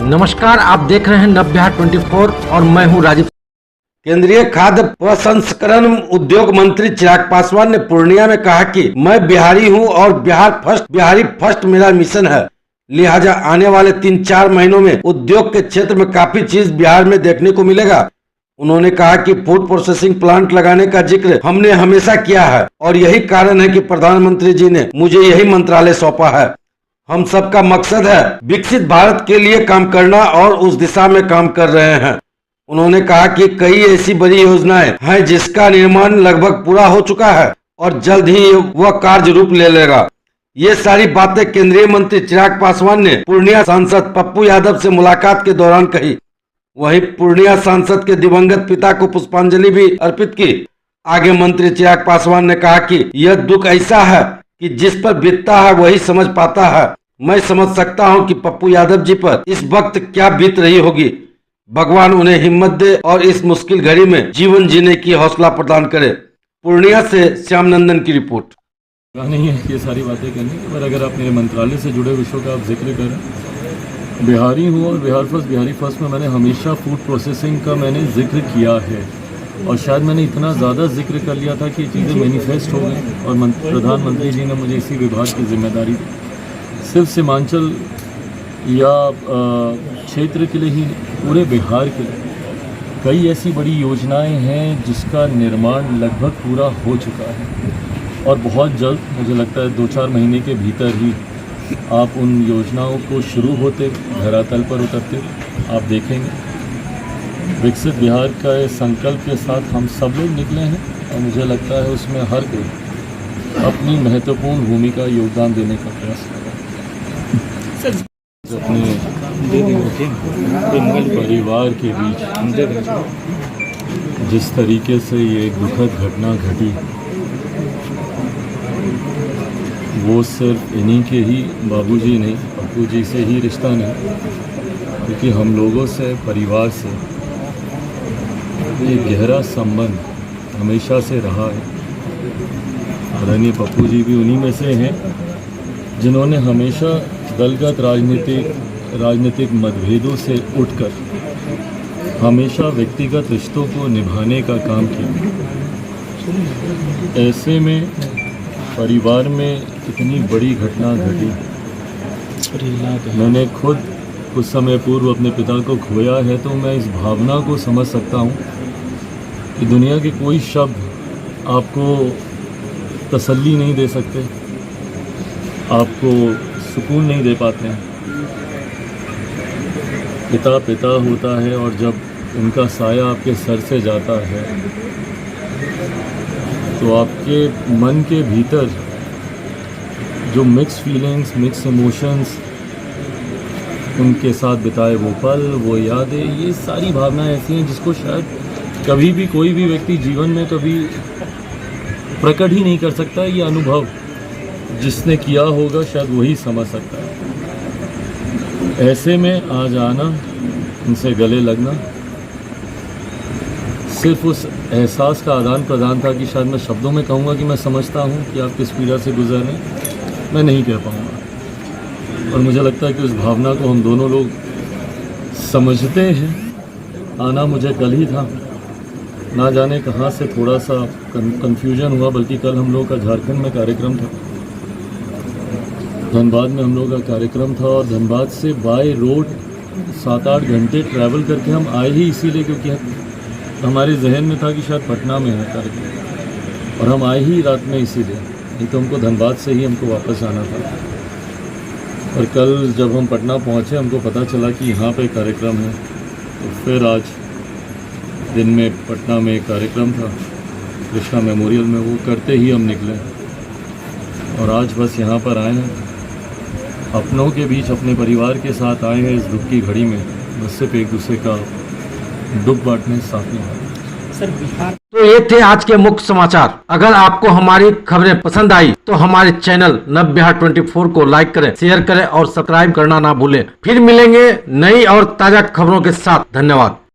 नमस्कार, आप देख रहे हैं नवबिहार 24 और मैं हूं राजीव। केंद्रीय खाद्य प्रसंस्करण उद्योग मंत्री चिराग पासवान ने पूर्णिया में कहा कि मैं बिहारी हूं और बिहारी फर्स्ट मेरा मिशन है। लिहाजा आने वाले 3-4 महीनों में उद्योग के क्षेत्र में काफी चीज बिहार में देखने को मिलेगा। उन्होंने कहा कि फूड प्रोसेसिंग प्लांट लगाने का जिक्र हमने हमेशा किया है और यही कारण है कि प्रधानमंत्री जी ने मुझे यही मंत्रालय सौंपा है। हम सबका मकसद है विकसित भारत के लिए काम करना और उस दिशा में काम कर रहे हैं। उन्होंने कहा कि कई ऐसी बड़ी योजनाएं हैं जिसका निर्माण लगभग पूरा हो चुका है और जल्द ही वह कार्य रूप ले लेगा। ये सारी बातें केंद्रीय मंत्री चिराग पासवान ने पूर्णिया सांसद पप्पू यादव से मुलाकात के दौरान कही। वहीं पूर्णिया सांसद के दिवंगत पिता को पुष्पांजलि भी अर्पित की। आगे मंत्री चिराग पासवान ने कहा कि यह दुख ऐसा है कि जिस पर बीतता है वही समझ पाता है। मैं समझ सकता हूं कि पप्पू यादव जी पर इस वक्त क्या बीत रही होगी। भगवान उन्हें हिम्मत दे और इस मुश्किल घड़ी में जीवन जीने की हौसला प्रदान करे। पूर्णिया से श्याम नंदन की रिपोर्ट। नहीं है ये सारी बातें करने की, पर अगर आप मेरे मंत्रालय से जुड़े विषयों का आप जिक्र करें, बिहारी हूँ और बिहारी फर्स्ट में मैंने हमेशा फूड प्रोसेसिंग का मैंने जिक्र किया है और शायद मैंने इतना ज़्यादा जिक्र कर लिया था कि ये चीज़ें मैनिफेस्ट हो गई और प्रधानमंत्री जी ने मुझे इसी विभाग की जिम्मेदारी दी। सिर्फ सीमांचल या क्षेत्र के लिए ही, पूरे बिहार के लिए कई ऐसी बड़ी योजनाएं हैं जिसका निर्माण लगभग पूरा हो चुका है और बहुत जल्द, मुझे लगता है 2-4 महीने के भीतर ही आप उन योजनाओं को शुरू होते धरातल पर उतरते आप देखेंगे। विकसित बिहार का संकल्प के साथ हम सब लोग निकले हैं और मुझे लगता है उसमें हर कोई अपनी महत्वपूर्ण भूमिका योगदान देने का प्रयास कर रहा है। अपने परिवार के बीच जिस तरीके से ये दुखद घटना घटी, वो सिर्फ इन्हीं के ही बाबूजी नहीं, पप्पू जी से ही रिश्ता नहीं, क्योंकि हम लोगों से, परिवार से एक गहरा संबंध हमेशा से रहा है। आदरणीय पप्पू जी भी उन्हीं में से हैं जिन्होंने हमेशा दलगत राजनीतिक मतभेदों से उठकर हमेशा व्यक्तिगत रिश्तों को निभाने का काम किया। ऐसे में परिवार में इतनी बड़ी घटना घटी, मैंने खुद कुछ समय पूर्व अपने पिता को खोया है, तो मैं इस भावना को समझ सकता हूँ कि दुनिया के कोई शब्द आपको तसल्ली नहीं दे सकते, आपको सुकून नहीं दे पाते हैं। पिता पिता होता है और जब उनका साया आपके सर से जाता है तो आपके मन के भीतर जो मिक्स फीलिंग्स, मिक्स इमोशंस, उनके साथ बिताए वो पल, वो यादें, ये सारी भावनाएं ऐसी हैं जिसको शायद कभी भी कोई भी व्यक्ति जीवन में कभी प्रकट ही नहीं कर सकता। ये अनुभव जिसने किया होगा शायद वही समझ सकता है। ऐसे में आज आना, उनसे गले लगना, सिर्फ उस एहसास का आदान प्रदान था कि शायद मैं शब्दों में कहूँगा कि मैं समझता हूँ कि आप किस पीड़ा से गुजर रहे हैं, मैं नहीं कह पाऊँगा। और मुझे लगता है कि उस भावना को हम दोनों लोग समझते हैं। आना मुझे कल ही था, ना जाने कहाँ से थोड़ा सा कन्फ्यूजन हुआ, बल्कि कल हम लोगों का झारखंड में कार्यक्रम था, धनबाद में हम लोगों का कार्यक्रम था और धनबाद से बाय रोड 7-8 घंटे ट्रैवल करके हम आए ही इसीलिए क्योंकि हमारे जहन में था कि शायद पटना में है कार्यक्रम और हम आए ही रात में इसीलिए, नहीं तो हमको धनबाद से ही हमको वापस आना था। और कल जब हम पटना पहुँचे हमको पता चला कि यहाँ पे कार्यक्रम है, तो फिर आज दिन में पटना में एक कार्यक्रम था कृष्णा मेमोरियल में, वो करते ही हम निकले और आज बस यहाँ पर आए हैं, अपनों के बीच अपने परिवार के साथ आए हैं। इस दुख की घड़ी में बस सिर्फ एक दूसरे का दुख बांटने, साथ में। तो ये थे आज के मुख्य समाचार। अगर आपको हमारी खबरें पसंद आई तो हमारे चैनल नवबिहार 24 को लाइक करें, शेयर करें और सब्सक्राइब करना ना भूलें। फिर मिलेंगे नई और ताजा खबरों के साथ। धन्यवाद।